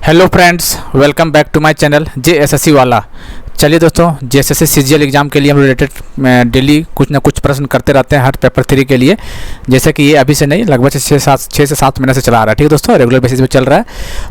Hello friends, welcome back to my channel JSSC वाला। चलिए दोस्तों, JSSC CGL एग्ज़ाम के लिए हम रिलेटेड डेली कुछ ना कुछ प्रश्न करते रहते हैं हर पेपर 3 के लिए। जैसे कि ये अभी से नहीं, लगभग 6 से 7 महीने से चला आ रहा है। ठीक है दोस्तों, रेगुलर बेसिस पे चल रहा है।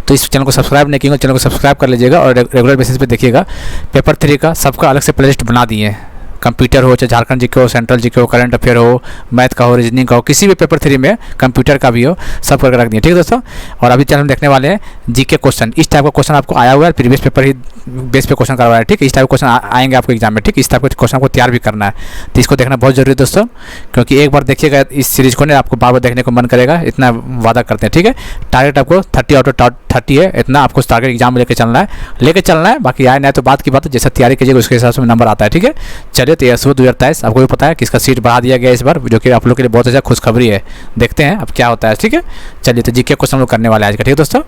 तो इस चैनल को सब्सक्राइब नहीं किया, चैनल को सब्सक्राइब कर लीजिएगा और रेगुलर बेसिस पे देखिएगा। पेपर 3 का सबका अलग से प्लेलिस्ट बना दिए हैं। कंप्यूटर हो, चाहे झारखंड जीके हो, सेंट्रल जीके हो, करंट अफेयर हो, मैथ का हो, रीजनिंग का हो, किसी भी पेपर 3 में, कंप्यूटर का भी हो, सब करके रख दिए। ठीक है दोस्तों, और अभी चल हम देखने वाले हैं जीके क्वेश्चन। इस टाइप का क्वेश्चन आपको आया हुआ है, प्रीवियस पेपर ही बेस पे क्वेश्चन करवाया है। ठीक है, इस टाइप का क्वेश्चन आएंगे आपको एग्जाम में। ठीक है, इस टाइप का क्वेश्चन आपको तैयार भी करना है, तो इसको देखना बहुत जरूरी है दोस्तों, क्योंकि एक बार देखिएगा इस सीरीज को, नहीं आपको बार बार देखने को मन करेगा, इतना वादा करते हैं। ठीक है, टारगेट आपको 30 आउट ऑफ 30 है, इतना आपको टारगेट एग्जाम में लेके चलना है। बाकी आए ना तो बात की बात है, जैसा तैयारी कीजिएगा उसके हिसाब से नंबर आता है। ठीक है, चलिए, तो यह 2023 आपको भी पता है कि इसका सीट बढ़ा दिया गया इस बार, जो कि आप लोग के लिए बहुत अच्छा खुशखबरी है। देखते हैं अब क्या होता है। ठीक है, चलिए, तो जीके क्वेश्चन हम लोग करने वाले हैं आज का। ठीक है दोस्तों,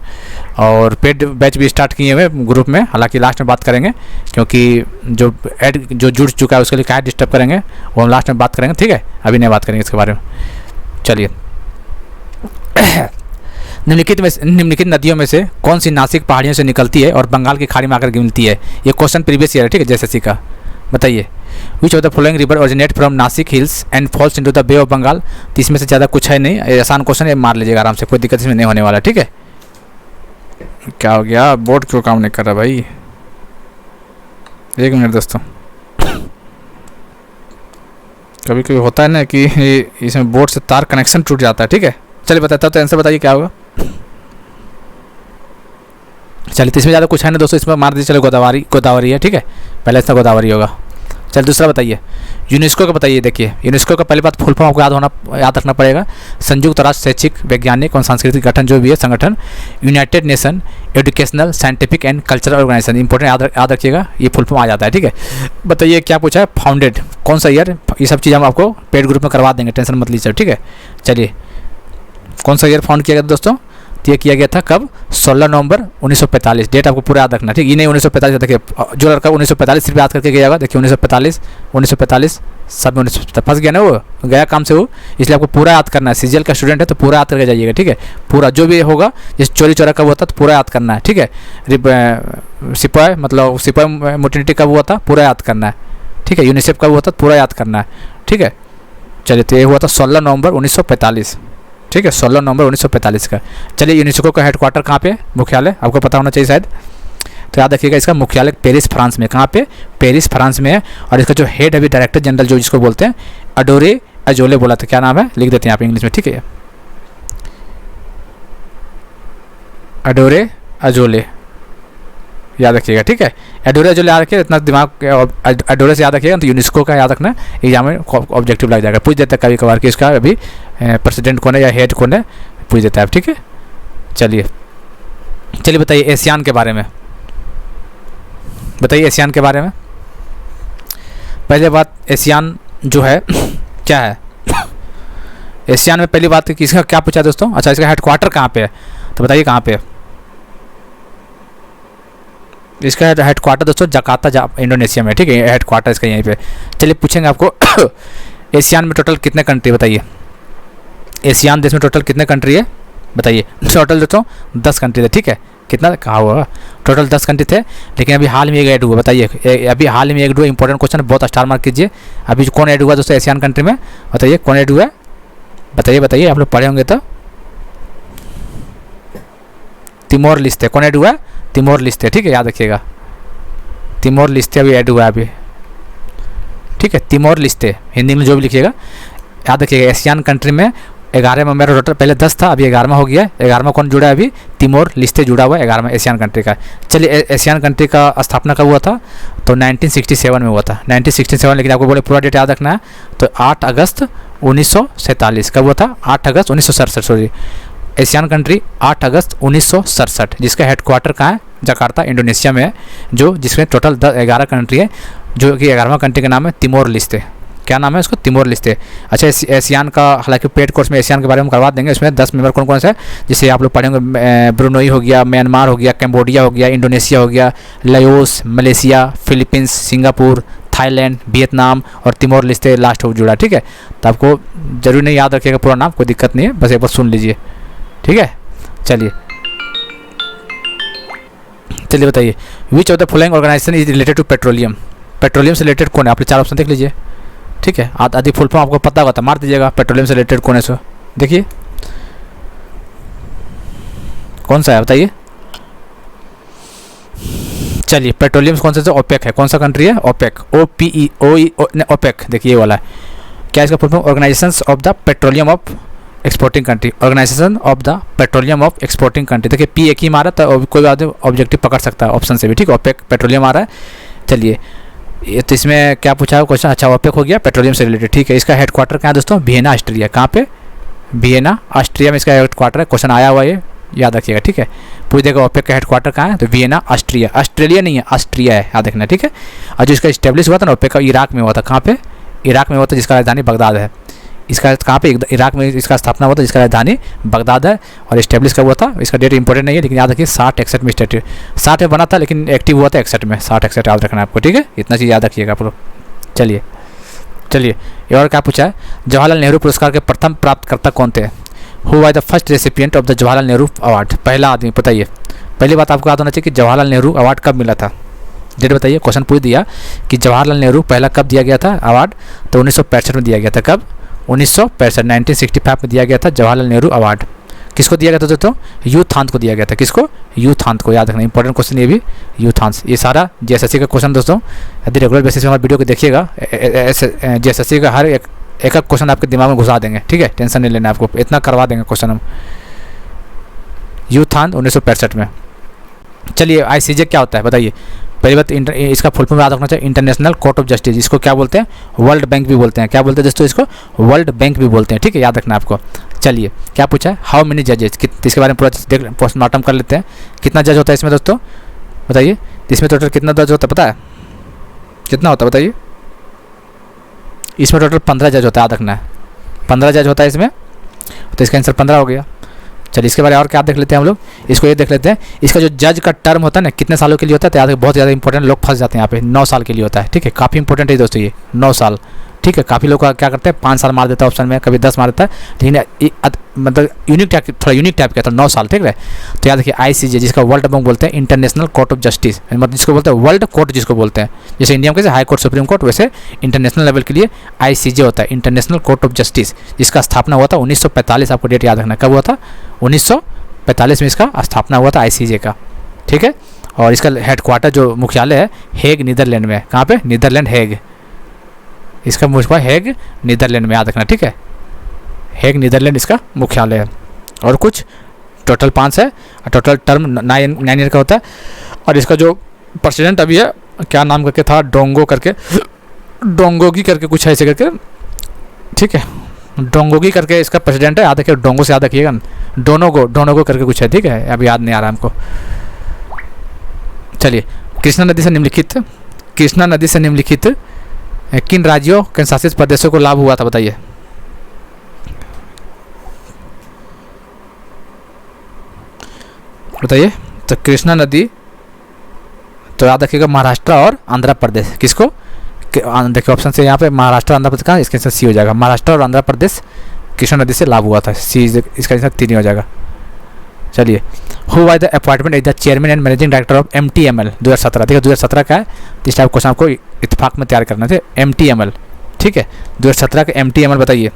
और पेड बैच भी स्टार्ट किए हुए ग्रुप में, हालांकि लास्ट में बात करेंगे, क्योंकि जो जुड़ चुका है उसके लिए क्या डिस्टर्ब करेंगे वो हम लास्ट में बात करेंगे। ठीक है, अभी नहीं बात करेंगे इसके बारे में। चलिए, निम्नलिखित नदियों में से कौन सी नासिक पहाड़ियों से निकलती है और बंगाल की खाड़ी में आकर मिलती है? ये क्वेश्चन प्रीवियस ईयर है। ठीक है, JSSC का। बताइए, which of the following river originate from Nashik hills and falls into the Bay of Bengal? तो इसमें से ज़्यादा कुछ है नहीं, आसान क्वेश्चन है, मार लीजिएगा आराम से, कोई दिक्कत इसमें नहीं होने वाला। ठीक है, क्या हो गया, बोर्ड क्यों काम नहीं कर रहा भाई? एक मिनट दोस्तों, कभी कभी होता है ना कि इसमें बोर्ड से तार कनेक्शन टूट जाता है। ठीक है, चलिए बताता हूँ, तो आंसर बताइए क्या होगा। चलिए, तो इसमें ज़्यादा कुछ है ना दोस्तों, इसमें मार दीजिए। चलो, गोदावरी है। ठीक है, पहले इसका गोदावरी होगा। चल, दूसरा बताइए, यूनेस्को का बताइए। देखिए, यूनेस्को का पहली बात फुल फॉर्म आपको याद रखना पड़ेगा। संयुक्त राष्ट्र शैक्षिक, वैज्ञानिक और सांस्कृतिक गठन, जो भी है संगठन। United Nation Educational, Scientific and Cultural Organization. Important याद रखिएगा, ये फुल फॉर्म आ जाता है। ठीक है, बताइए क्या पूछा है, फाउंडेड कौन सा ईयर? ये सब चीज़ हम आपको पेड ग्रुप में करवा देंगे, टेंशन मत लीजिए। ठीक है, चलिए, कौन सा ईयर फाउंड किया गया दोस्तों? ये किया गया था कब? 16 नवंबर 1945। डेट आपको पूरा याद रखना। ठीक, ये नहीं 1945। देखिए, जो लड़का 1945 सिर्फ याद करके गया होगा, देखिए 1945 सब में 1945 फंस गया ना, वो गया काम से वो, इसलिए आपको पूरा याद करना है। CGL का स्टूडेंट है तो पूरा याद करके जाइएगा। ठीक है, पूरा जो भी होगा, जैसे चोरी चोरा कब हुआ था तो पूरा याद करना है। ठीक है, सिपाही मतलब सिपाही मोटिनिटी कब हुआ था पूरा याद करना है। ठीक है, यूनिसेफ कब हुआ था पूरा याद करना है। ठीक है, चलिए, तो ये हुआ था 16 नवंबर 1945। ठीक है, 16 नवंबर 1945 का। चलिए, यूनेस्को का हेडक्वार्टर कहाँ पे? मुख्यालय आपको पता होना चाहिए शायद, तो याद रखिएगा, इसका मुख्यालय पेरिस फ्रांस में। कहाँ पे? पेरिस फ्रांस में है। और इसका जो हेड अभी डायरेक्टर जनरल जो जिसको बोलते हैं, अडोरे अजोले बोला था, क्या नाम है लिख देते हैं आप इंग्लिश में। ठीक है, अडोरे अजोले याद रखिएगा। ठीक है, एडोरे अजोले याद रखिए, इतना दिमाग एडोरे से याद रखिएगा, तो यूनेस्को का याद रखना, एग्जाम में ऑब्जेक्टिव लग जाएगा। पूछ देता है कभी कभार कि इसका अभी प्रेसिडेंट कौन है या हेड कौन है, पूछ देता है। ठीक है, चलिए बताइए एशियान के बारे में। बताइए एशियान के बारे में। पहले बात, एशियान जो है क्या है? एशियान में पहली बात कि इसका क्या पूछा दोस्तों? अच्छा, इसका हेडक्वार्टर कहाँ पे है, तो बताइए कहाँ पे है इसका हेडक्वार्टर दोस्तों? जकार्ता, इंडोनेशिया में। ठीक है, हेडक्वार्टर इसका यहीं पे। चलिए, पूछेंगे आपको एशियान में टोटल कितने कंट्री? बताइए, एशियान देश में टोटल कितने कंट्री है? बताइए। टोटल दोस्तों 10 कंट्री थे। ठीक है, कितना कहा हुआ? टोटल 10 कंट्री थे, लेकिन अभी हाल में एक ऐड हुआ। बताइए, अभी हाल में एक हुआ। इंपॉर्टेंट क्वेश्चन, बहुत स्टार मार्क कीजिए। अभी कौन ऐड हुआ दोस्तों एशियान कंट्री में? बताइए कौन ऐड हुआ है? बताइए, आप लोग पढ़े होंगे तो। तिमोर लिस्ते। कौन ऐड हुआ है? तिमोर लिस्ते। ठीक है, याद रखिएगा, तिमोर लिस्ते अभी ऐड हुआ है अभी। ठीक है, तिमोर लिस्ते, हिंदी में जो भी लिखिएगा याद रखिएगा। एशियान कंट्री में 11 मेंबर टोटल, पहले 10 था, अभी 11वां हो गया है। 11वां कौन जुड़ा है अभी? तिमोर लिस्ते जुड़ा हुआ है 11वां एशियान कंट्री का। चलिए, एशियान कंट्री का स्थापना कब हुआ था? तो 1967 में हुआ था, 1967। लेकिन आपको बोले पूरा डेट याद रखना है, तो 8 अगस्त 1947। कब हुआ था? 8 अगस्त 1967। सॉरी, एशियान कंट्री 8 अगस्त 1967, जिसका हेडक्वार्टर कहाँ है? जकार्ता, इंडोनेशिया में है, जिसमें टोटल 11 कंट्री है, जो कि 11वां कंट्री का नाम है तिमोर लिस्ते। क्या नाम है उसको? तिमोर लिस्ते। अच्छा, एशियान का हालांकि पेड कोर्स में एशियान के बारे में करवा देंगे। इसमें 10 मेंबर कौन कौन से है, जिसे आप लोग पढ़ेंगे? ब्रुनोई हो गया, म्यांमार हो गया, कैम्बोडिया हो गया, इंडोनेशिया हो गया, Laos, Malaysia, Philippines, Singapore, Thailand, Vietnam और तिमोर लिस्ते लास्ट हो जुड़ा। ठीक है, तो आपको जरूरी नहीं याद रखिएगा पूरा नाम, कोई दिक्कत नहीं है, बस एक बार सुन लीजिए। ठीक है, चलिए चलिए बताइए, which of the following organization is related to petroleum, petroleum से रिलेटेड कौन है? आपने 4 ऑप्शन देख लीजिए, ठीक है। आदि फुल फॉर्म आपको पता होगा तो मार दीजिएगा, पेट्रोलियम से रिलेटेड कौन है सो देखिए कौन सा है बताइए। चलिए पेट्रोलियम कौन सा है? ओपेक है। कौन सा कंट्री है? ओपेक, ओपेक, देखिए ये वाला है। क्या इसका full form? Organizations of the petroleum of exporting country, organization of the petroleum of exporting country. देखिए पी एक ही मारा तो कोई आदमी ऑब्जेक्टिव पकड़ सकता है ऑप्शन से भी, ठीक है। ओपेक पेट्रोलियम आ रहा है। चलिए ये तो इसमें क्या पूछा है क्वेश्चन? अच्छा ओपेक हो गया, पेट्रोलियम से रिलेटेड, ठीक है। इसका हेडक्वार्टर कहाँ है दोस्तों? Vienna, Austria. कहाँ पे? वियना, ऑस्ट्रिया में इसका हेडक्वार्टर है। क्वेश्चन आया हुआ है, याद रखिएगा, ठीक है। पूछ देगा ओपेक का हेडक्वार्टर कहाँ है, तो वियना, ऑस्ट्रिया। ऑस्ट्रेलिया नहीं है, ऑस्ट्रिया है, याद रखना, ठीक है। और जो इसका स्टेब्लिश हुआ था ना ओपेक का, इराक में हुआ था। कहाँ पे? इराक में हुआ था, जिसका राजधानी बगदाद है। इसका कहाँ पे? इराक में इसका स्थापना हुआ था, जिसका राजधानी बगदाद है। और इस्टेब्लिश कब हुआ था? इसका डेट इंपॉर्टेंट नहीं है, लेकिन याद रखिए 60-61 में स्टेट 60 में बना था, लेकिन एक्टिव हुआ था 61 में। 60-61 याद रखना है आपको, ठीक है। इतना चीज़ याद रखिएगा आप लोग। चलिए ये और क्या पूछा है? जवाहरलाल नेहरू पुरस्कार के प्रथम प्राप्तकर्ता कौन थे? Who was the first recipient of the Jawaharlal Nehru award? पहला आदमी बताइए। पहली बात आपको याद होना चाहिए कि जवाहरलाल नेहरू अवार्ड कब मिला था, डेट बताइए। क्वेश्चन पूछ दिया कि जवाहरलाल नेहरू पहला कब दिया गया था अवार्ड, तो 1965 में दिया गया था। कब? 1965, 1965 में दिया गया था जवाहरलाल नेहरू अवार्ड। किसको दिया गया था दोस्तों? यूथांत को दिया गया था। किसको? यूथांत को, याद रखना, इंपॉर्टेंट क्वेश्चन ये भी, यूथांत। ये सारा जेएसएससी का क्वेश्चन दोस्तों, यदि रेगुलर बेसिस पे हमारे वीडियो को देखिएगा, जेएसएससी का हर एक क्वेश्चन आपके दिमाग में घुसा देंगे, ठीक है। टेंशन नहीं लेना आपको, इतना करवा देंगे क्वेश्चन हम। यूथांत 1965 में। चलिए आईसीजे क्या होता है बताइए। पहली बात इसका फुल फॉर्म याद रखना चाहिए, इंटरनेशनल कोर्ट ऑफ जस्टिस। इसको क्या बोलते हैं? वर्ल्ड बैंक भी बोलते हैं। क्या बोलते हैं दोस्तों? इसको वर्ल्ड बैंक भी बोलते हैं, ठीक है, याद रखना आपको। चलिए क्या पूछा है? हाउ मेनी जजेस, इसके बारे में पूरा पोस्टमार्टम कर लेते हैं। कितना जज होता है इसमें दोस्तों बताइए? इसमें टोटल कितना जज होता है पता है? कितना होता है बताइए? इसमें टोटल 15 जज होता है, याद रखना है। 15 जज होता है इसमें, तो इसका आंसर 15 हो गया। चलिए इसके बारे में और क्या देख लेते हैं हम लोग? इसको ये देख लेते हैं, इसका जो जज का टर्म होता है ना, कितने सालों के लिए होता है? तो याद, बहुत ज़्यादा इंपॉर्टेंट, लोग फंस जाते हैं यहाँ पे। 9 साल के लिए होता है, ठीक है। काफ़ी इंपॉर्टेंट है दोस्तों ये 9 साल, ठीक है। काफ़ी लोग क्या करते हैं 5 साल मार देता है ऑप्शन में, कभी 10 मार देता है, लेकिन मतलब यूनिक टाइप, थोड़ा यूनिक टाइप का था 9 साल, ठीक है। तो याद रखिए आईसीजे, जिसका वर्ल्ड बैंक बोलते हैं, इंटरनेशनल कोर्ट ऑफ जस्टिस, मतलब जिसको बोलते हैं वर्ल्ड कोर्ट, जिसको बोलते हैं जैसे इंडिया में कैसे हाई कोर्ट, सुप्रीम कोर्ट, वैसे इंटरनेशनल लेवल के लिए आईसीजे होता है, इंटरनेशनल कोर्ट ऑफ जस्टिस, जिसका स्थापना हुआ था 1945। आपको डेट याद रखना, कब हुआ था? 1945 में इसका स्थापना हुआ था आईसीजे का, ठीक है। और इसका हेडक्वार्टर जो मुख्यालय है हेग, नीदरलैंड में। कहाँ पे? Netherland, Hague. इसका मुख्यालय हेग, नीदरलैंड में, याद रखना, ठीक है। हेग, नीदरलैंड इसका मुख्यालय है। और कुछ टोटल 5 है, टोटल टर्म 9 ईयर का होता है। और इसका जो प्रेसिडेंट अभी है, क्या नाम करके था, डोंगोगी करके कुछ है ऐसे करके, ठीक है। डोंगोगी करके इसका प्रेसिडेंट है, याद रखिए। डोंगो से याद रखिएगा, डोनोगो करके कुछ है, ठीक है, अभी याद नहीं आ रहा हमको। चलिए कृष्णा नदी से निम्नलिखित किन राज्यों के शासित प्रदेशों को लाभ हुआ था बताइए? बताइए। तो कृष्णा नदी, तो याद रखिएगा महाराष्ट्र और आंध्र प्रदेश। किसको? देखिए ऑप्शन से यहाँ पे महाराष्ट्र, आंध्र प्रदेश का, इसके आंसर सी हो जाएगा। महाराष्ट्र और आंध्र प्रदेश कृष्णा नदी से लाभ हुआ था, सी, इसका आंसर 3 हो जाएगा। चलिए who was the appointment as the chairman and managing director of MTML 2017? देखिए 2017 का है, इस टाइप क्वेश्चन आपको इत्तेफाक में तैयार करना थे। MTML, ठीक है, 2017 का MTML बताइए।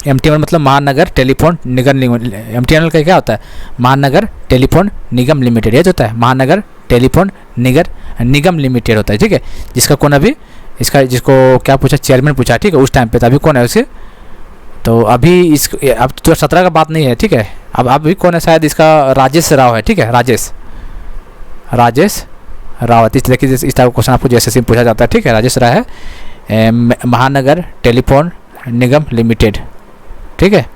MTML मतलब महानगर टेलीफोन निगम लिमिटेड। MTML का क्या होता है? महानगर टेलीफोन निगम लिमिटेड, ये होता है महानगर टेलीफोन निगम लिमिटेड होता है, ठीक है। जिसका कौन अभी, इसका जिसको क्या पूछा, चेयरमैन पूछा, ठीक है, उस टाइम पे। तो अभी कौन है उसके? तो अभी अब 2017 का बात नहीं है, ठीक है। अब अभी कौन है? शायद इसका राजेश राव है, ठीक है, राजेश रावत। इस तरीके से इस टाइप का क्वेश्चन आपको जैसे पूछा जाता है, ठीक है। राजेश राव है, महानगर टेलीफोन निगम लिमिटेड, ठीक है।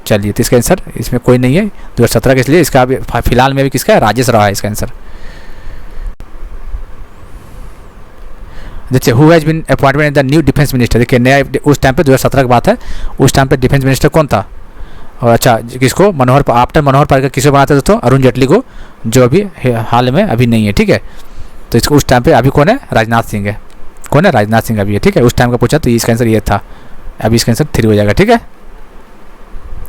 चलिए तो इसका आंसर इसमें कोई नहीं है 2017 के, इसलिए इसका फिलहाल में भी किसका है? राजेश राव है इसका आंसर। देखिए who has been appointment the new defence minister. देखिए नया, उस टाइम पे 2017 की बात है, उस टाइम पे डिफेंस मिनिस्टर कौन था? और अच्छा किसको? आफ्टर मनोहर पारिकर किसको बनाते दोस्तों? अरुण जेटली को, जो अभी हाल में अभी नहीं है, ठीक है। तो इसको उस टाइम पे अभी कौन है? राजनाथ सिंह है। कौन है? राजनाथ सिंह अभी है, ठीक है। उस टाइम का पूछा तो इसका आंसर ये था, अभी इसका आंसर 3 हो जाएगा, ठीक है।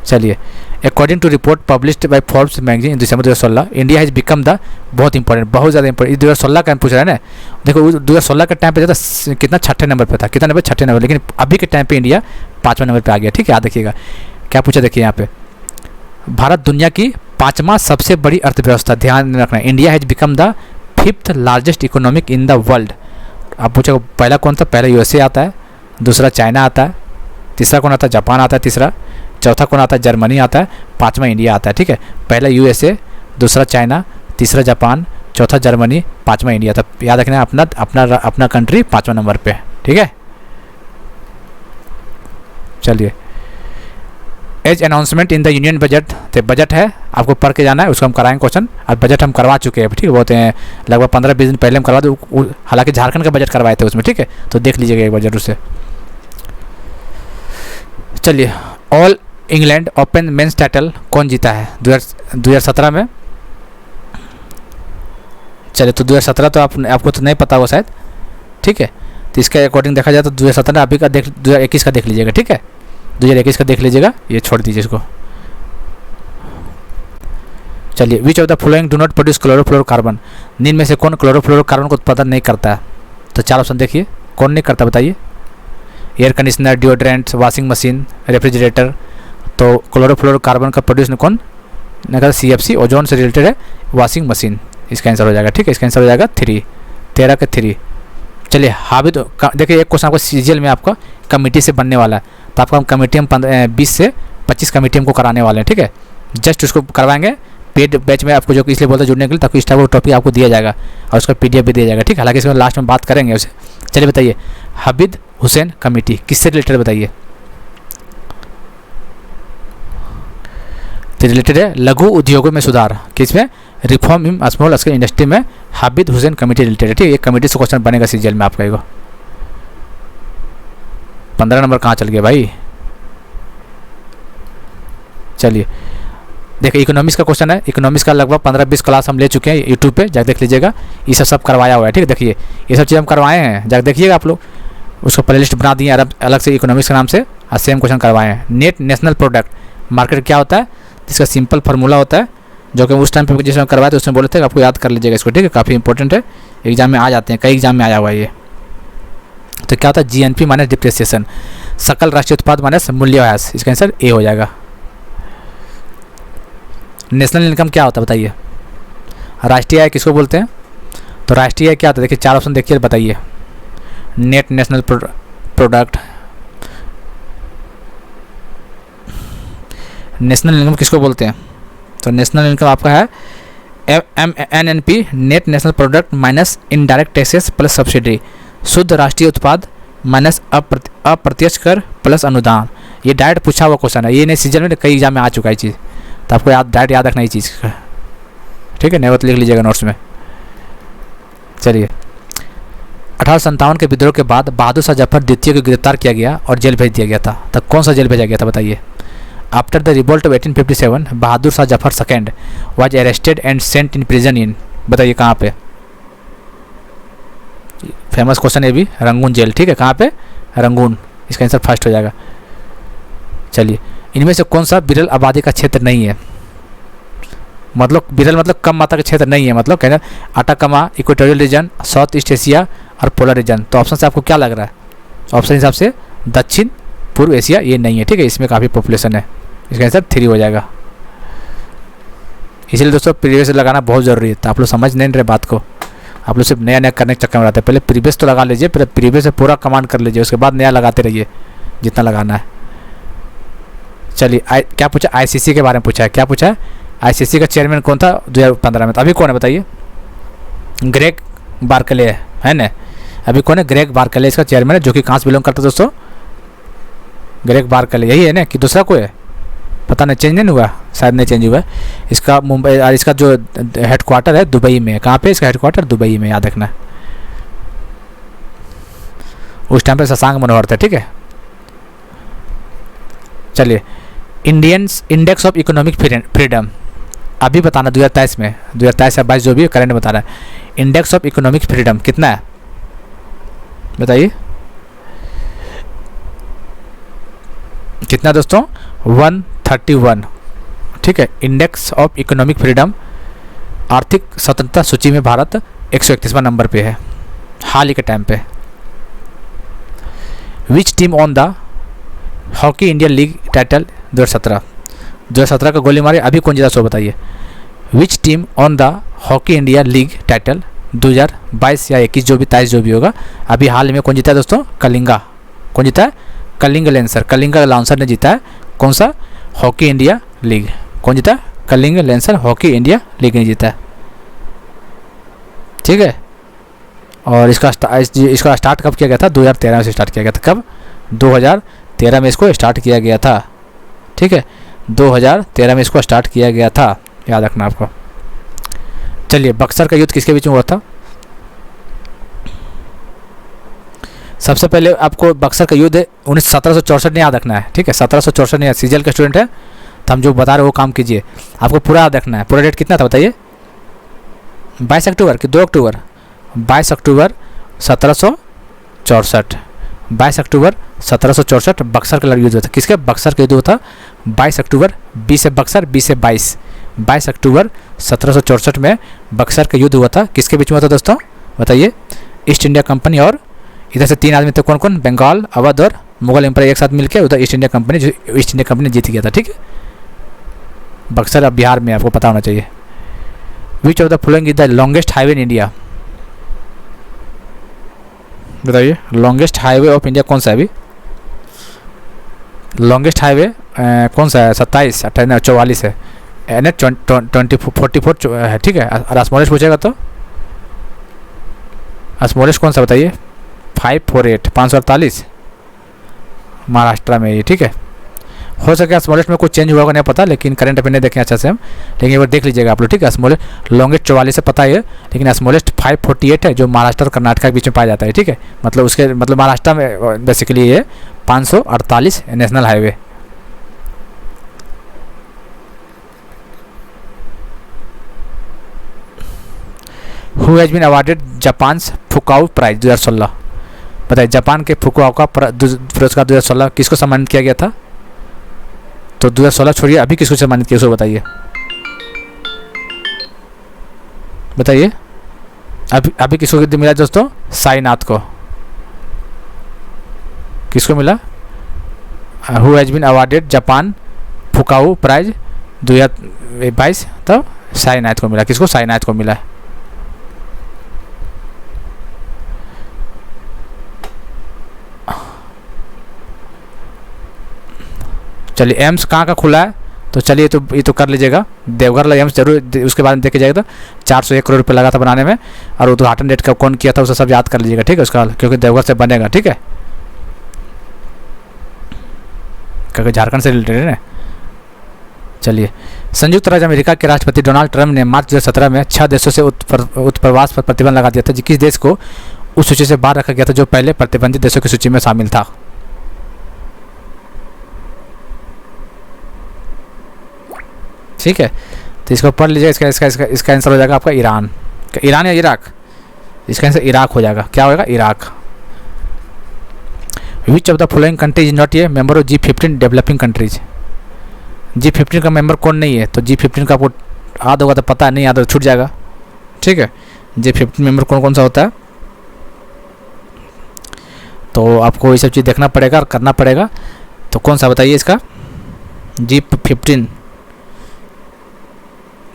चलिए, according to report published by Forbes magazine in December 2016, India has become the, बहुत इंपॉर्टेंट, बहुत ज़्यादा इंपॉर्टेंट, 2016 का पूछ रहा है ना। देखो 2016 के टाइम पे ज़्यादा कितना, 6ठे नंबर पे था, कितना नंबर, 6ठे नंबर, लेकिन अभी के टाइम पे इंडिया 5वें नंबर पे आ गया। ठीक है, याद रखिएगा क्या पूछा, देखिए यहाँ पे, भारत दुनिया की 5वां सबसे बड़ी अर्थव्यवस्था, ध्यान रखना, India has become the 5th largest economic in the world. आप पूछो पहला कौन था, पहला यूएसए आता है, दूसरा चाइना आता है, तीसरा कौन आता है, जापान आता है, तीसरा, चौथा कौन आता है, जर्मनी आता है, 5वां इंडिया आता है। ठीक है, पहला यूएसए, दूसरा चाइना, तीसरा जापान, चौथा जर्मनी, 5वां इंडिया था। याद रखना अपना अपना अपना कंट्री 5वां नंबर पे। ठीक है, चलिए, as announcement in the union budget, तो बजट है आपको पढ़ के जाना है, उसको हम कराएंगे क्वेश्चन। अब बजट हम करवा चुके हैं, ठीक है, बहुत हैं, लगभग 15-20 दिन पहले हम करवा दो, हालांकि झारखंड का बजट करवाए थे उसमें। ठीक है, तो देख लीजिएगा एक बार जरूर से। चलिए, All England Open men's title कौन जीता है 2017 में? चलिए, तो 2017 तो आपको तो नहीं पता होगा शायद। ठीक है, तो इसके अकॉर्डिंग देखा जाए तो 2017 अभी का 2021 का देख लीजिएगा। ठीक है, 2021 का देख लीजिएगा, ये छोड़ दीजिए इसको। चलिए, विच of the following do not produce chlorofluorocarbon, निम्न में से कौन क्लोरोफ्लोरोकार्बन को उत्पादन नहीं करता है? तो 4 ऑप्शन देखिए, कौन नहीं करता बताइए। Air conditioner, deodorant, washing machine, refrigerator. तो क्लोरोफ्लोरोकार्बन का प्रोड्यूस कौन नहीं करता? CFC, ओजोन से रिलेटेड है, वॉशिंग मशीन, इसका आंसर हो जाएगा। ठीक है, इसका आंसर हो जाएगा 3, 13 के 3। चलिए, हाबिद, देखिए एक क्वेश्चन आपको सीजीएल में आपका कमेटी से बनने वाला है, तो आपको हम कमेटी हम 20 से 25 कमेटी हमको कराने वाले हैं। ठीक है, जस्ट उसको करवाएंगे पेड बैच में, आपको जो इसलिए बोलते हैं जुड़ने के लिए, ताकि इस टाइप का टॉपिक आपको दिया जाएगा और उसका PDF भी दिया जाएगा। ठीक है, हालांकि इसमें लास्ट में बात करेंगे उसे। चलिए बताइए, हाबिद हुसैन कमेटी किससे रिलेटेड बताइए? तो रिलेटेड है लघु उद्योगों में सुधार, किसमें? Reform in small scale industry में हाबिद हुसैन कमेटी रिलेटेड है। ठीक है, एक कमेटी से क्वेश्चन बनेगा सीजीएल में आपका। 15 नंबर कहाँ चल गया भाई? चलिए, देखिए इकोनॉमिक्स का क्वेश्चन है, इकोनॉमिक्स का लगभग 15-20 क्लास हम ले चुके हैं, यूट्यूब पे जाकर देख लीजिएगा, ये सब करवाया हुआ है। ठीक है, देखिए ये सब चीज़ हम करवाए हैं, जाकर देखिएगा आप लोग, उसको प्लेलिस्ट बना दिए अलग से इकोनॉमिक्स के नाम से, और सेम क्वेश्चन करवाए हैं। नेट नेशनल प्रोडक्ट मार्केट क्या होता है, इसका सिंपल फार्मूला होता है, जो कि उस टाइम पे जिस टाइम करवाए थे उसमें बोले थे, आपको याद कर लीजिएगा इसको। ठीक है, काफ़ी इंपॉर्टेंट है, एग्जाम में आ जाते हैं, कई एग्जाम में आया हुआ है ये। तो क्या होता है? GNP माइनस डिप्रिसिएशन, सकल राष्ट्रीय उत्पाद माइनस मूल्यह्रास, इसका आंसर ए हो जाएगा। नेशनल इनकम क्या होता है बताइए? राष्ट्रीय आय किसको बोलते हैं? तो राष्ट्रीय आय क्या होता है? देखिए 4 ऑप्शन देखिए, बताइए। Net national product, national income किसको बोलते हैं? तो नेशनल इनकम आपका है NNP, net national product minus indirect taxes plus subsidy, शुद्ध राष्ट्रीय उत्पाद माइनस अप्रत्यक्ष कर प्लस अनुदान। ये डायरेक्ट पूछा हुआ क्वेश्चन है, ये नहीं सीजन में कई एग्जाम में आ चुका है चीज़, तो आपको डायरेक्ट याद रखना ये चीज़ का। ठीक है, नहीं तो लिख लीजिएगा नोट्स में। चलिए, 1857 के विद्रोह के बाद बहादुर शाह जफर द्वितीय को गिरफ्तार किया गया और जेल भेज दिया गया था। तब कौन सा जेल भेजा गया था बताइए? After the revolt of 1857 Bahadur Shah Zafar second was arrested and sent in prison in, बताइए कहाँ पे? फेमस क्वेश्चन है भी, रंगून जेल। ठीक है, कहाँ पे? रंगून, इसका आंसर फर्स्ट हो जाएगा। चलिए, इनमें से कौन सा विरल आबादी का क्षेत्र नहीं है? मतलब विरल मतलब कम मात्रा का क्षेत्र नहीं है, मतलब कहना Atacama, equatorial region, south east Asia और पोलर रीजन। तो ऑप्शन से आपको क्या लग रहा है? ऑप्शन हिसाब से दक्षिण पूर्व एशिया ये नहीं है। ठीक है, इसमें काफ़ी पॉपुलेशन है, इसका आंसर 3 हो जाएगा। इसलिए दोस्तों प्रीवियस लगाना बहुत ज़रूरी है, तो आप लोग समझ नहीं रहे बात को, आप लोग सिर्फ नया नया करने के चक्कर में रहते हैं। पहले प्रीवियस तो लगा लीजिए, पहले प्रीवियस से पूरा कमांड कर लीजिए, उसके बाद नया लगाते रहिए जितना लगाना है। चलिए, क्या पूछा? ICC के बारे में पूछा है। क्या पूछा है? ICC का चेयरमैन कौन था 2015 में? तो अभी कौन है बताइए? ग्रेग बार्कले है ना, अभी कौन है? ग्रेग बार्कले इसका चेयरमैन है, जो कि कहाँ से बिलोंग करता है दोस्तों? ग्रेग बार्कले यही है ना, कि दूसरा कोई है? पता नहीं, चेंज नहीं हुआ, शायद नहीं चेंज हुआ है। इसका मुंबई, इसका जो हेडक्वार्टर है दुबई में है। कहाँ पे इसका हेडक्वार्टर? दुबई में, याद रखना। उस टाइम पे शशांक मनोहर थे। ठीक है, चलिए, Indians index of economic freedom अभी बताना 2023 में, 2023 या 22 जो भी करंट बता रहा है। इंडेक्स ऑफ इकोनॉमिक फ्रीडम कितना है बताइए? कितना दोस्तों? 31, ठीक है। इंडेक्स ऑफ इकोनॉमिक फ्रीडम, आर्थिक स्वतंत्रता सूची में भारत 131वां नंबर पे है हाल ही के टाइम पे। Which team on the hockey India league title 2017 का गोली मारे अभी कौन जीता सो बताइए। Which team on the hockey India league title 2022 या 21 जो भी 23 जो भी होगा, अभी हाल में कौन जीता है दोस्तों? कलिंगा। कौन जीता है? कलिंग लेंसर। कलिंग लांसर ने जीता है कौन सा? Hockey India League. कौन जीता है? Kalinga Lancer Hockey India League ने जीता है, ठीक है। और इसका स्टार्ट कब किया गया था? 2013 में से स्टार्ट किया गया था। कब? 2013 में इसको स्टार्ट किया गया था, ठीक है। 2013 में इसको स्टार्ट किया गया था, याद रखना आपको। चलिए, बक्सर का युद्ध किसके बीच में हुआ था? सबसे पहले आपको बक्सर का युद्ध 1764 नहीं याद रखना है, ठीक है। 1764 नहीं, सीजल का स्टूडेंट है तो हम जो बता रहे हैं वो काम कीजिए। आपको पूरा याद रखना है। पूरा डेट कितना था बताइए? 22 अक्टूबर कि 2 अक्टूबर? 22 अक्टूबर 1764। 22 अक्टूबर 1764 बक्सर का युद्ध हुआ था। किसके? बक्सर का युद्ध हुआ था 22 अक्टूबर। 20 से बक्सर, 20 से 22। 22 अक्टूबर 1764 में बक्सर का युद्ध हुआ था। किसके बीच में हुआ था दोस्तों बताइए? ईस्ट इंडिया कंपनी और इधर से 3 आदमी थे। कौन कौन? बंगाल, अवध और मुगल एम्पायर एक साथ मिलकर उधर ईस्ट इंडिया कंपनी जीत गया था, ठीक है। बक्सर अब बिहार में, आपको पता होना चाहिए। विच of the following is the longest highway in India? बताइए, लॉन्गेस्ट हाईवे ऑफ इंडिया कौन सा है? अभी लॉन्गेस्ट हाईवे कौन सा है? 27, 28, 44 है। NH 44 है, ठीक है। और स्मॉलेस्ट पूछेगा तो स्मॉलेस्ट कौन सा बताइए? 548, 548 महाराष्ट्र में ये, ठीक है। हो सके स्मॉलेस्ट में कुछ चेंज हुआ होगा, नहीं पता, लेकिन करंट अफेयर नहीं देखें अच्छा से हम, लेकिन एक बार देख लीजिएगा आप लोग, ठीक है। स्मॉलेस्ट लॉन्गेस्ट 44 से पता है, लेकिन स्मॉलेस्ट 548 है जो महाराष्ट्र और कर्नाटक के बीच में पाया जाता है, ठीक है। मतलब उसके महाराष्ट्र में बेसिकली ये 548 national highway. Who has been awarded Japan's Fukuoka prize 2016? बताइए, जापान के फुकुओका पुरस्कार 2016 किसको सम्मानित किया गया था? तो 2016 छोड़िए, अभी किसको सम्मानित किया उसको बताइए। बताइए, अभी किसको मिला दोस्तों? साईनाथ को। किसको मिला? Who has been awarded Japan Fukuoka prize 2022? तो साईनाथ को मिला। किसको? साईनाथ को मिला। चलिए, एम्स कहाँ का खुला है? तो चलिए ये तो कर लीजिएगा, देवघर एम्स जरूर, उसके बाद में देखे जाएगा। तो 401 करोड़ रुपये लगा था बनाने में, और उद्घाटन डेट का कौन किया था उसे सब याद कर लीजिएगा, ठीक है उसका, क्योंकि देवघर से बनेगा, ठीक है, क्योंकि झारखंड से रिलेटेड है ना। चलिए, संयुक्त राज्य अमेरिका के राष्ट्रपति डोनाल्ड ट्रंप ने मार्च 2017 में 6 देशों से उत्प्रवास पर प्रतिबंध लगा दिया था। किस देश को उस सूची से बाहर रखा गया था जो पहले प्रतिबंधित देशों की सूची में शामिल था? ठीक है, तो इसको पढ़ लीजिए। इसका आंसर हो जाएगा आपका ईरान। ईरान या इराक? इसका आंसर इराक हो जाएगा। क्या होगा? Iraq. Which of the following countries is not a member of G15 developing countries? G15 का मेंबर कौन नहीं है? तो G15 का आपको याद होगा तो पता नहीं, याद छूट जाएगा, ठीक है। G15 मेंबर कौन कौन सा होता है, तो आपको ये सब चीज़ देखना पड़ेगा और करना पड़ेगा। तो कौन सा बताइए इसका? G15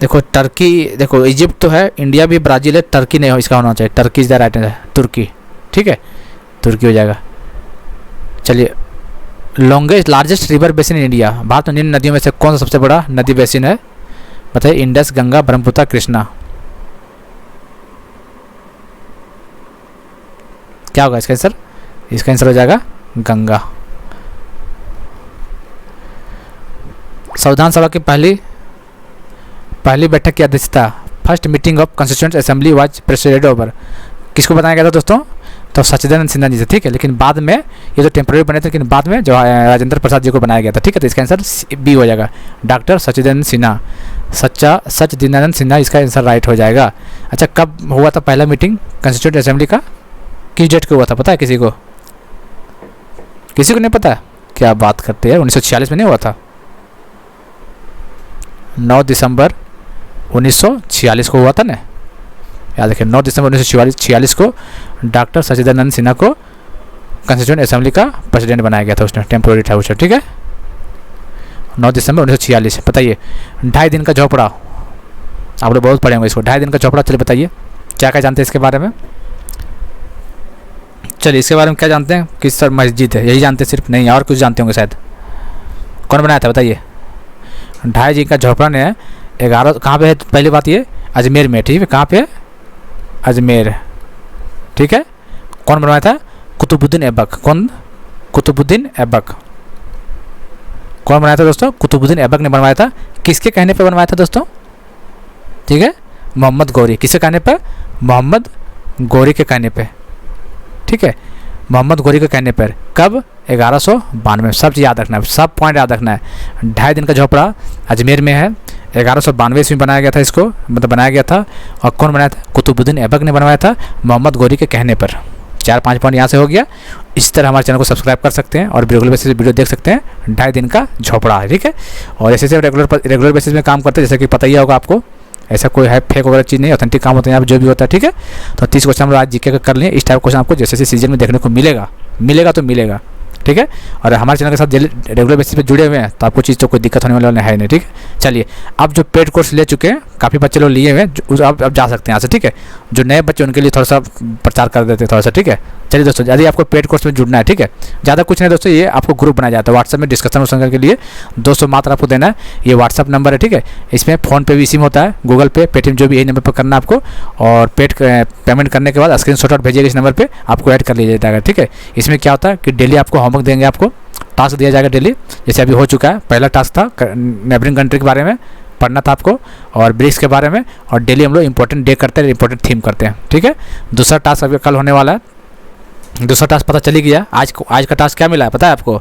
देखो, टर्की, देखो इजिप्ट तो है, इंडिया भी, ब्राज़ील है, टर्की नहीं हो, इसका होना चाहिए। Turkey is the right answer, तुर्की, ठीक है, तुर्की हो जाएगा। चलिए, longest largest river basin in India? Bharat में निम्न नदियों में से कौन सा सबसे बड़ा नदी बेसिन है? बताइए, इंडस, गंगा, ब्रह्मपुत्र, कृष्णा। क्या होगा इसका आंसर? इसका आंसर हो जाएगा गंगा। संविधान सभा की पहली बैठक की अध्यक्षता, first meeting of constituent assembly was president over, किसको बनाया गया था दोस्तों? तो सचिदानंद सिन्हा जी से, ठीक है। लेकिन बाद में ये तो टेम्प्रेरी बने थे, लेकिन बाद में जो राजेंद्र प्रसाद जी को बनाया गया था, ठीक है। तो इसका आंसर बी हो जाएगा, डॉक्टर सचिदानंद सिन्हा। सचिदानंद सिन्हा इसका आंसर राइट हो जाएगा। अच्छा, कब हुआ था पहला मीटिंग कॉन्स्टिट्यूएंट असेंबली का? किस डेट को हुआ था पता है किसी को? किसी को नहीं पता? क्या बात करते हैं, 1946 में नहीं हुआ था? 9 दिसंबर 1946 को हुआ था ना, याद रखिए 9 दिसंबर 1946 को डॉक्टर सचिदानंद सिन्हा को कॉन्स्टिट्यूएंट असेंबली का प्रेसिडेंट बनाया गया था, उसने टेम्पोररी था उसने, ठीक है। 9 दिसंबर 1946। बताइए 2.5 दिन का झोपड़ा, आप लोग बहुत पढ़े होंगे इसको, 2.5 दिन का झोपड़ा। चलिए बताइए क्या क्या जानते हैं इसके बारे में। चलिए इसके बारे में क्या जानते हैं, किस सर मस्जिद है, यही जानते हैं सिर्फ, नहीं और कुछ जानते होंगे शायद। कौन बनाया था बताइए। 2.5 दिन का झोपड़ा ने 11 कहाँ पे है, पहली बात ये अजमेर में, ठीक है। कहाँ पे है, अजमेर, ठीक है। कौन बनवाया था, कुतुबुद्दीन ऐबक। कौन, कुतुबुद्दीन ऐबक। कौन बनाया था दोस्तों, कुतुबुद्दीन ऐबक ने बनवाया था। किसके कहने पे बनवाया था दोस्तों, ठीक है, मोहम्मद गौरी। किसके कहने पे, मोहम्मद गौरी के कहने पे, ठीक है, मोहम्मद गौरी के कहने पर। कब, 1192। सब चीज़ याद रखना है, सब पॉइंट याद रखना है। 2.5 दिन का झोपड़ा अजमेर में है, 1192 ईस्वी में बनाया गया था इसको, मतलब बनाया गया था। और कौन बनाया था, कुतुबुद्दीन ऐबक ने बनवाया था, मोहम्मद गौरी के कहने पर। 4-5 पॉइंट यहाँ से हो गया। इसी तरह हमारे चैनल को सब्सक्राइब कर सकते हैं और रेगुलर बेसिस पे वीडियो देख सकते हैं। 2.5 दिन का झोपड़ा है, ठीक है। और ऐसे रेगुलर बेसिस में काम करते हैं, जैसे कि पता ही होगा आपको, ऐसा कोई है फेक वगैरह चीज़ नहीं, ऑथेंटिक काम होता है यहाँ पे जो भी होता है, ठीक है। तो 30 क्वेश्चन हम लोग आज जीके का कर लिए। इस टाइप क्वेश्चन आपको जैसे सीजन में देखने को मिलेगा तो मिलेगा, ठीक है। और हमारे चैनल के साथ रेगुलर बेसिस पे जुड़े हुए हैं तो आपको चीज़ तो कोई दिक्कत होने वाला है नहीं, ठीक है। चलिए अब जो पेड कोर्स ले चुके हैं, काफ़ी बच्चे लोग लिए हुए हैं, अब जा सकते हैं यहाँ से, ठीक है। जो नए बच्चे उनके लिए थोड़ा सा प्रचार कर देते हैं थोड़ा सा, ठीक है। चलिए दोस्तों, यदि आपको पेड कोर्स में जुड़ना है, ठीक है, ज़्यादा कुछ नहीं दोस्तों, ये आपको ग्रुप बनाया जाता है व्हाट्सएप में डिस्कशन उस्कशन के लिए। 200 मात्र आपको देना है, ये व्हाट्सएप नंबर है, ठीक है। इसमें फ़ोन पे भी सिम होता है, गूगल पे, पेटीएम, जो भी यही नंबर पर करना आपको। और पेमेंट करने के बाद स्क्रीनशॉट आउट भेजिएगा इस नंबर पर, आपको ऐड कर लिया जाएगा, ठीक है। इसमें क्या होता है कि डेली आपको होमवर्क देंगे, आपको टास्क दिया जाएगा डेली, जैसे अभी हो चुका है। पहला टास्क था नेबरिंग कंट्री के बारे में पढ़ना था आपको, और ब्रिक्स के बारे में। और डेली हम लोग इंपॉर्टेंट डे करते हैं, इंपॉर्टेंट थीम करते हैं, ठीक है। दूसरा टास्क अभी कल होने वाला है। दूसरा टास्क पता चली गया। आज का टास्क क्या मिला है पता है आपको,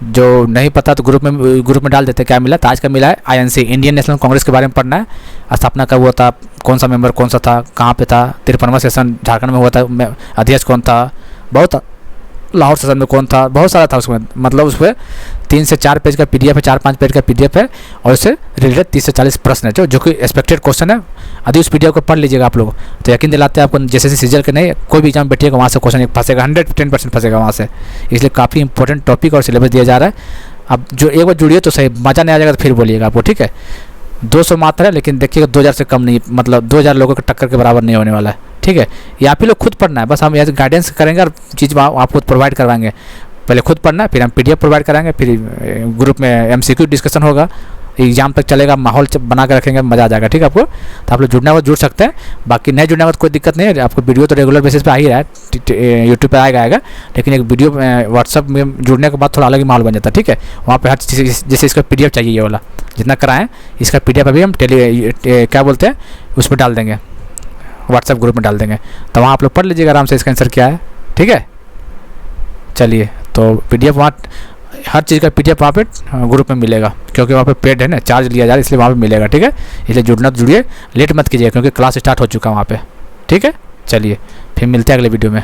जो नहीं पता तो ग्रुप में डाल देते क्या मिला। तो आज का मिला है INC, इंडियन नेशनल कांग्रेस के बारे में पढ़ना है। स्थापना कब हुआ था, कौन सा मेंबर कौन सा था, कहाँ पे था, 53वां सेशन झारखंड में हुआ था, अध्यक्ष कौन था, बहुत लाहौर सेशन में कौन था, बहुत सारा था उसमें। मतलब उस पर 3 से 4 पेज का PDF है, 4-5 पेज का PDF है, और उससे रिलेटेड 30 से 40 प्रश्न है जो कि एक्सपेक्टेड क्वेश्चन है। यदि उस PDF को पढ़ लीजिएगा आप लोग तो यकीन दिलाते हैं आपको, जैसे सीजन के नहीं कोई भी एग्जाम बैठिएगा वहाँ से क्वेश्चन फंसेगा, 110% फंसेगा वहाँ से। इसलिए काफ़ी इंपॉर्टेंट टॉपिक और सिलेबस दिया जा रहा है। अब जो एक बार जुड़िए तो सही, मज़ा नहीं आ जाएगा तो फिर बोलिएगा आपको, ठीक है। 200 मात्र है, लेकिन देखिएगा 2000 से कम नहीं, मतलब 2000 लोगों के टक्कर के बराबर नहीं होने वाला है, ठीक है। ये आप ही लोग खुद पढ़ना है, बस हम यहाँ गाइडेंस करेंगे और चीज़ आपको प्रोवाइड करवाएंगे। पहले खुद पढ़ना है, फिर हम PDF प्रोवाइड कराएंगे, फिर ग्रुप में MCQ डिस्कशन होगा, एग्जाम तक चलेगा, माहौल बना कर रखेंगे, मज़ा आ जाएगा, ठीक है आपको। तो आप लोग जुड़ना हो जुड़ सकते हैं, बाकी नहीं जुड़ना हो तो कोई दिक्कत नहीं है। आपको वीडियो तो रेगुलर बेसिस पे आ ही रहा है, यूट्यूब पर आएगा, लेकिन एक वीडियो व्हाट्सअप में जुड़ने के बाद थोड़ा अलग ही माहौल बन जाता है, ठीक है। वहाँ पर हर चीज़, जैसे इसका PDF चाहिए ये वाला जितना कराएं, इसका PDF अभी हम क्या बोलते हैं उस पर डाल देंगे, व्हाट्सएप ग्रुप में डाल देंगे। तो वहाँ आप लोग पढ़ लीजिएगा आराम से इसका आंसर क्या है, ठीक है। चलिए तो PDF वहाँ हर चीज़ का PDF वहाँ पे ग्रुप में मिलेगा, क्योंकि वहाँ पे पेड है ना, चार्ज लिया जा रहा है, इसलिए वहाँ पे मिलेगा, ठीक है। इसलिए जुड़ना तो जुड़िए, लेट मत कीजिए क्योंकि क्लास स्टार्ट हो चुका है वहाँ पे, ठीक है। चलिए फिर मिलते हैं अगले वीडियो में।